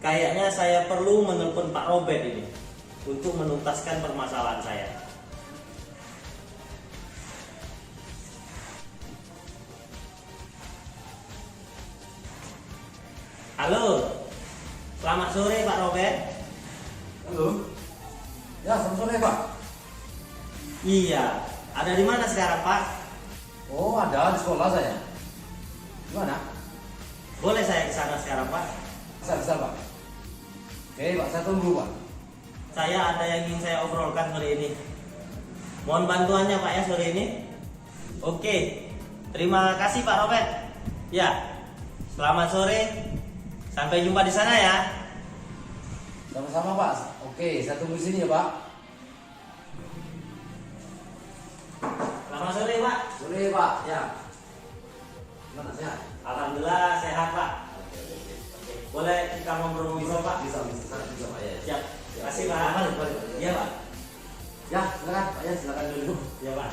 Kayaknya saya perlu menelpon Pak Robert ini untuk menuntaskan permasalahan saya. Halo, selamat sore Pak Robert. Halo. Ya, selamat sore Pak. Iya, ada di mana sekarang Pak? Oh, ada di sekolah saya. Gimana? Boleh saya ke sana sekarang Pak? Bisa Pak. Oke Pak, saya tunggu Pak. Saya ada yang ingin saya obrolkan sore ini. Mohon bantuannya Pak ya sore ini. Oke, terima kasih Pak Robert. Ya, selamat sore. Sampai jumpa di sana ya. Sama-sama Pak. Oke, saya tunggu di sini ya Pak. Selamat sore Pak. Sore Pak. Ya. Gimana sehat? Alhamdulillah sehat Pak. Oke. Boleh kita ngobrol-ngobrol Pak? Bisa Pak ya. Siap. Terima kasih Pak. Balik. Iya Pak. Ya, silakan Pak ya, silakan dulu. Iya Pak.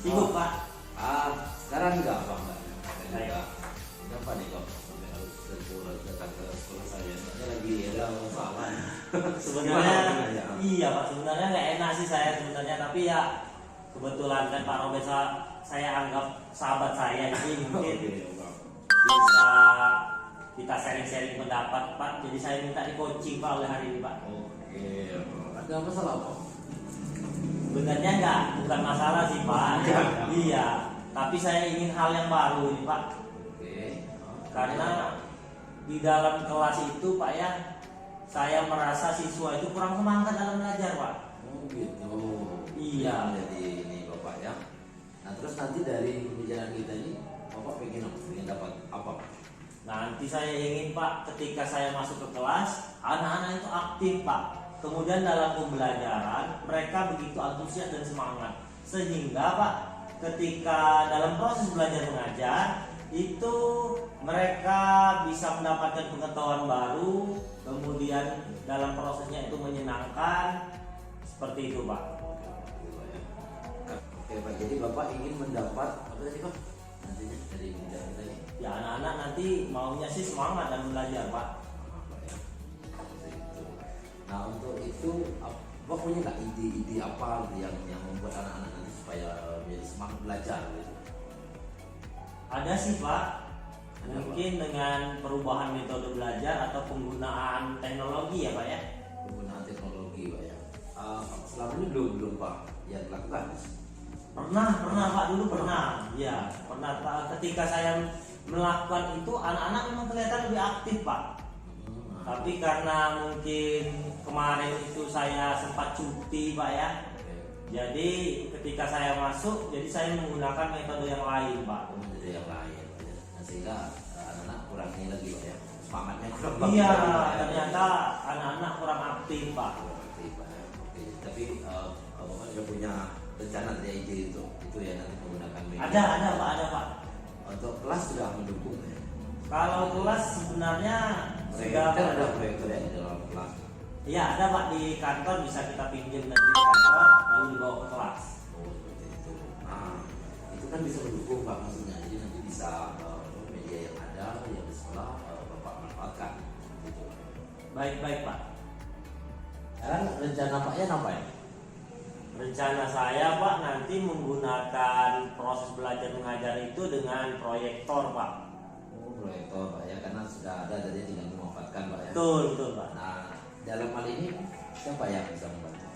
Sibuk Pak. Sekarang enggak Pak. Baik. Kenapa nih kok sampai harus datang ke sekolah saya? Saya lagi ada masalah. Sebenarnya Ya. iya Pak, sebenarnya nggak enak sih saya sebenarnya, tapi ya kebetulan kan Pak Robert saya anggap sahabat saya, jadi mungkin bisa kita sharing-sharing pendapat Pak. Jadi saya minta di coaching Pak oleh hari ini Pak. Oke, ada masalah Pak? Sebenarnya bukan masalah sih Pak. Iya, tapi saya ingin hal yang baru ini Pak. Oke. Karena di dalam kelas itu Pak ya, saya merasa siswa itu kurang semangat dalam belajar Pak. Oh gitu. Iya. Jadi ini Bapak ya. Nah terus nanti dari pembicaraan kita ini Bapak pengen dapat apa Pak? Nanti saya ingin Pak, ketika saya masuk ke kelas, anak-anak itu aktif Pak. Kemudian dalam pembelajaran mereka begitu antusias dan semangat, sehingga Pak ketika dalam proses belajar mengajar itu mereka bisa mendapatkan pengetahuan baru, kemudian dalam prosesnya itu menyenangkan, seperti itu Pak. Oke Pak, jadi Bapak ingin mendapat apa tadi Pak? Nantinya dari pembicaraan kita ini. Ya anak-anak nanti maunya sih semangat dan belajar Pak. Apa ya? Seperti itu. Nah untuk itu Bapak punya nggak ide-ide apa gitu yang membuat anak-anak nanti supaya menjadi semangat belajar gitu? Ada sih Pak. Ada, Mungkin dengan perubahan metode belajar atau penggunaan teknologi ya Pak ya. Penggunaan teknologi Pak ya. Selama ini belum Pak yang dilakukan. Pernah Pak, dulu pernah. Ya, pernah Pak. Ketika saya melakukan itu, anak-anak memang kelihatan lebih aktif Pak. Tapi karena mungkin kemarin itu saya sempat cuti Pak ya. Jadi ketika saya masuk, jadi saya menggunakan metode yang lain Pak. Metode yang lain. Nah, sehingga anak-anak kurang ini lagi Pak ya. Semangatnya kurang. Iya, lagi, Pak, ya. ternyata anak-anak kurang aktif Pak. Kurang aktif, Pak, ya. Oke, tapi Bapak juga punya rencana dari ide itu ya nanti menggunakan media. Ada Pak. Untuk kelas sudah mendukung ya. Kalau kelas sebenarnya sudah Kan ada proyektor yang di dalam kelas. Iya ada Pak, di kantor bisa kita pinjam nanti di kantor lalu dibawa ke kelas. Oh seperti itu. Nah itu kan bisa mendukung Pak, maksudnya jadi nanti bisa media yang ada yang di sekolah Bapak manfaatkan gitu. Baik Pak. Sekarang rencana Pak ya apa ya? Rencana saya Pak nanti menggunakan proses belajar mengajar itu dengan proyektor Pak. Oh proyektor Pak ya, karena sudah ada jadi tinggal memanfaatkan Pak ya. Betul Pak. Nah dalam hal ini siapa yang bisa membantu?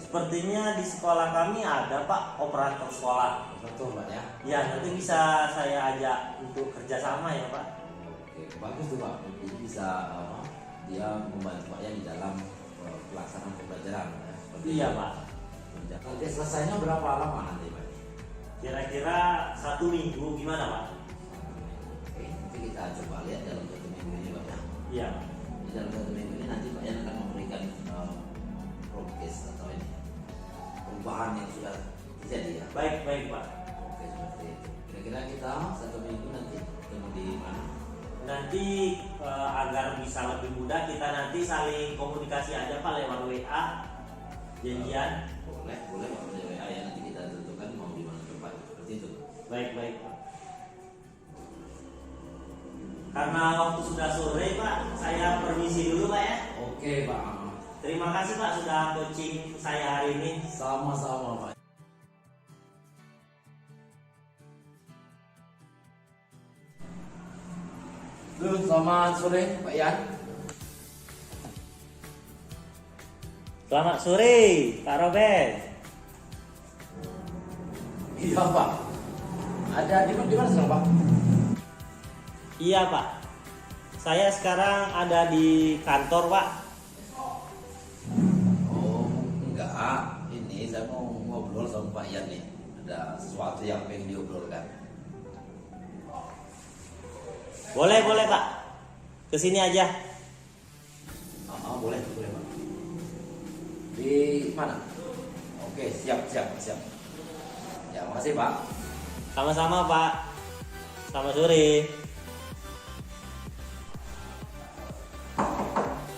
Sepertinya di sekolah kami ada Pak operator sekolah. Betul Pak ya. Ya nanti bisa saya ajak untuk kerjasama ya Pak. Oke bagus tuh Pak. Jadi bisa dia membantu Pak ya di dalam pelaksanaan pembelajaran ya. Seperti Iya itu. Pak. Oke selesainya berapa lama nanti Pak? Kira-kira 1 minggu gimana Pak? Oke nanti kita coba lihat dalam 1 minggu ini Pak ya. Iya. Di dalam 1 minggu ini nanti Pak Yan akan memberikan progres atau ini perubahan yang sudah terjadi ya. Baik Pak. Oke seperti itu. Kira-kira kita 1 minggu nanti ketemu di mana? Nanti agar bisa lebih mudah kita nanti saling komunikasi aja Pak lewat WA janjian. Boleh Pak WA ya, nanti kita tentukan mau di mana tempat seperti itu. Baik Pak. Karena waktu sudah sore Pak, saya permisi dulu Pak ya. Oke Pak. Terima kasih Pak sudah coaching saya hari ini. Sama-sama Pak. Selamat sore Pak Yan. Selamat sore Pak Robert. Iya Pak. Ada di mana sekarang Pak? Iya Pak, saya sekarang ada di kantor Pak. Oh enggak, ini saya mau ngobrol sama Pak Yan nih. Ada sesuatu yang pengen diobrolkan. Boleh Pak, kesini aja. Boleh Pak. Di mana? Oke, siap. Ya, makasih Pak. Sama-sama Pak. Selamat sore.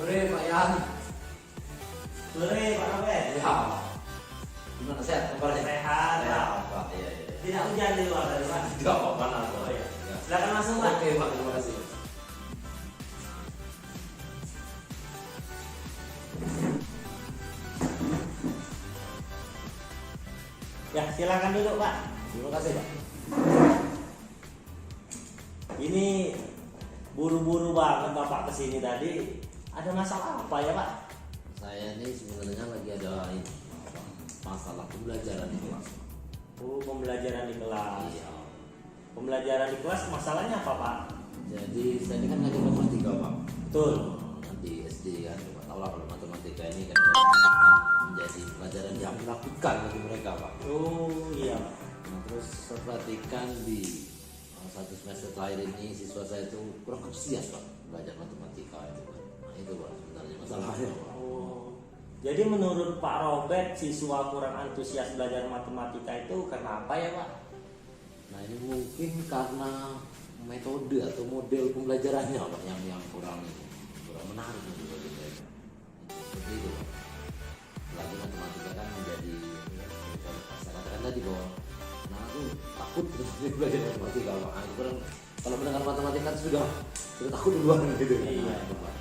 Sore Pak Yan. Sore Pak Robert. Ya. Gimana sehat kabarnya? Sehat Pak. Pak. Iya. Tidak hujan di luar tadi Pak. Tidak apa-apa lah Pak. Ya. Silakan masuk Pak. Oke Pak, terima kasih. Ya silakan duduk Pak. Terima kasih Pak. Ini buru-buru banget Bapak kesini tadi. Ada masalah apa ya Pak? Saya ini sebenarnya lagi ada ini, masalah pembelajaran di kelas. Oh, pembelajaran di kelas. Iya. Pembelajaran di kelas masalahnya apa Pak? Jadi saya ini kan ngajar matematika Pak. Betul. Nanti SD kan, Pak tahu lah kalau matematika ini kan menjadi pelajaran yang menakutkan bagi mereka Pak. Oh iya. Nah, terus saya perhatikan di satu semester terakhir ini siswa saya itu kurang antusias Pak belajar matematika itu Pak. Nah itu Pak sebenarnya masalahnya Pak. Oh. Jadi menurut Pak Robert siswa kurang antusias belajar matematika itu kenapa ya Pak? Nah ini mungkin karena metode atau model pembelajarannya Pak yang kurang menarik bagi mereka. Seperti itu Pak. Lagi matematika kan menjadi saya katakan tadi bahwa nah aku takut belajar matematika Pak. Nah, itu kan kalau mendengar matematika kan sudah takut duluan gitu. Iya. Nah, itu, Pak.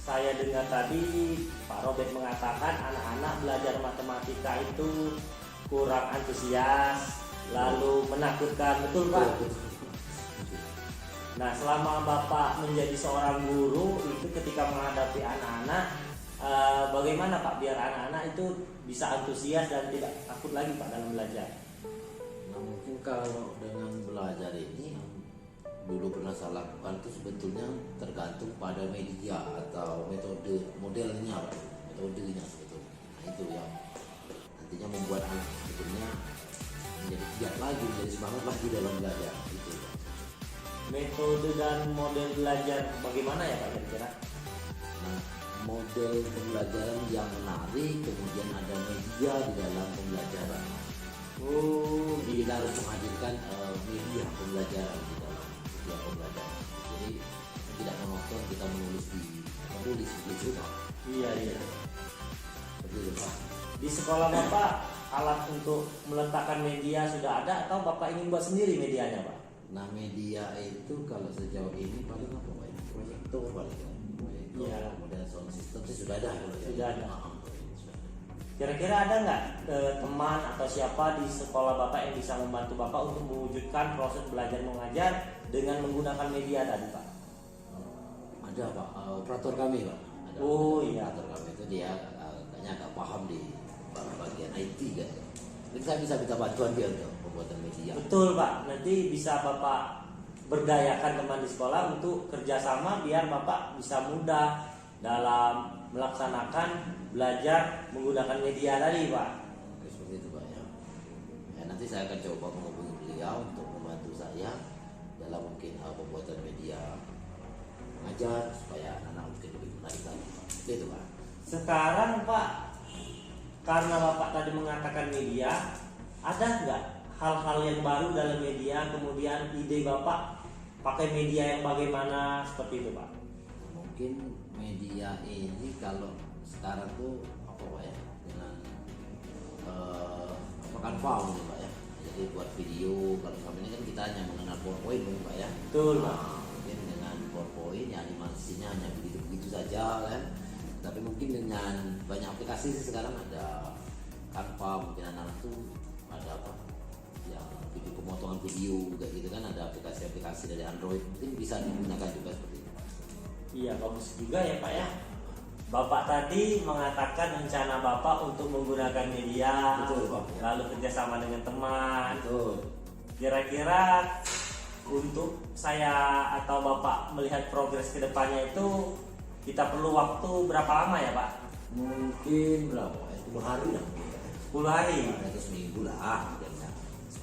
Saya dengar tadi Pak Robert mengatakan anak-anak belajar matematika itu kurang antusias, lalu menakutkan, betul Pak? Nah, selama Bapak menjadi seorang guru itu ketika menghadapi anak-anak, bagaimana Pak biar anak-anak itu bisa antusias dan tidak takut lagi Pak dalam belajar? Nah mungkin kalau dengan belajar ini yang dulu pernah saya lakukan itu sebetulnya tergantung pada media atau metode modelnya Pak. Metodenya sebetulnya. Nah itu yang nantinya membuat anak sebetulnya menjadi giat lagi, menjadi semangat lagi dalam belajar itu Pak. Metode dan model belajar bagaimana ya Pak kira-kira? Nah, model pembelajaran yang menarik, kemudian ada media di dalam pembelajaran. Oh, Jadi kita harus menghadirkan media pembelajaran di dalam setiap pembelajaran. Jadi tidak monoton kita menulis begitu Pak. iya. Seperti itu Pak. Di sekolah Bapak alat untuk meletakkan media sudah ada atau Bapak ingin buat sendiri medianya Pak? Nah media itu kalau sejauh ini paling apa Pak? Proyektor paling. Iya. Kemudian sound system sih sudah ada. Sudah ada. Sudah ada. Kira-kira ada nggak teman atau siapa di sekolah Bapak yang bisa membantu Bapak untuk mewujudkan proses belajar mengajar dengan menggunakan media tadi Pak? Ada Pak, operator kami Pak. Ada, Oh, ada iya. Operator kami itu dia kayaknya agak paham di bagian IT kan. Jadi saya bisa minta bantuan dia untuk pembuatan media. Betul Pak, nanti bisa Bapak berdayakan teman di sekolah untuk kerjasama biar Bapak bisa mudah dalam melaksanakan belajar menggunakan media tadi Pak. Oke, seperti itu Pak ya. Ya nanti saya akan coba menghubungi beliau untuk membantu saya dalam mungkin pembuatan media mengajar supaya anak-anak mungkin lebih menarik lagi. Seperti itu Pak. Sekarang Pak, karena Bapak tadi mengatakan media, ada nggak hal-hal yang baru dalam media, kemudian ide Bapak pakai media yang bagaimana seperti itu Pak? Mungkin media ini kalau sekarang tuh apa Pak ya, dengan apa Canva gitu Pak ya. Jadi itu buat video. Kalau selama ini kan kita hanya mengenal PowerPoint Pak ya. Betul, Pak. Mungkin dengan PowerPoint ya animasinya hanya begitu-begitu saja kan. Tapi mungkin dengan banyak aplikasi sih sekarang, ada Canva, mungkin anak-anak tuh ada apa yang video pemotongan video kayak gitu kan, ada aplikasi-aplikasi dari Android, mungkin bisa digunakan juga seperti itu. Iya, bagus juga ya Pak ya. Bapak tadi mengatakan rencana Bapak untuk menggunakan media, Betul, Pak. lalu kerjasama dengan teman. Betul. Kira-kira untuk saya atau Bapak melihat progres kedepannya itu kita perlu waktu berapa lama ya Pak? Mungkin berapa? 10 hari lah. 10 hari. Atau seminggu lah mungkin ya.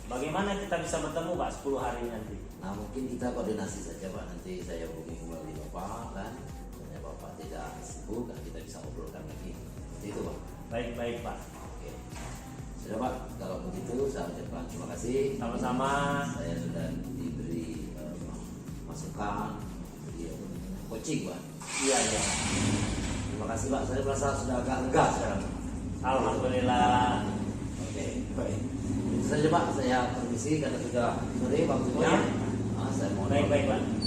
Bagaimana kita bisa bertemu Pak 10 hari nanti? Nah mungkin kita koordinasi saja Pak, nanti saya hubungi kembali Bapak kan, misalnya Bapak tidak sibuk kan kita bisa obrolkan lagi seperti itu Pak. Baik-baik Pak. Oke, sudah Pak, kalau begitu saya ucapkan terima kasih. Sama-sama. Saya sudah diberi masukan, diberi coaching Pak. Iya, iya. Terima kasih Pak, saya merasa sudah agak lega sekarang. Alhamdulillah. Oke, baik. Itu saja Pak, saya permisi karena sudah sore waktunya. Oh, ya? Saya mohon Baik-baik maaf. Pak.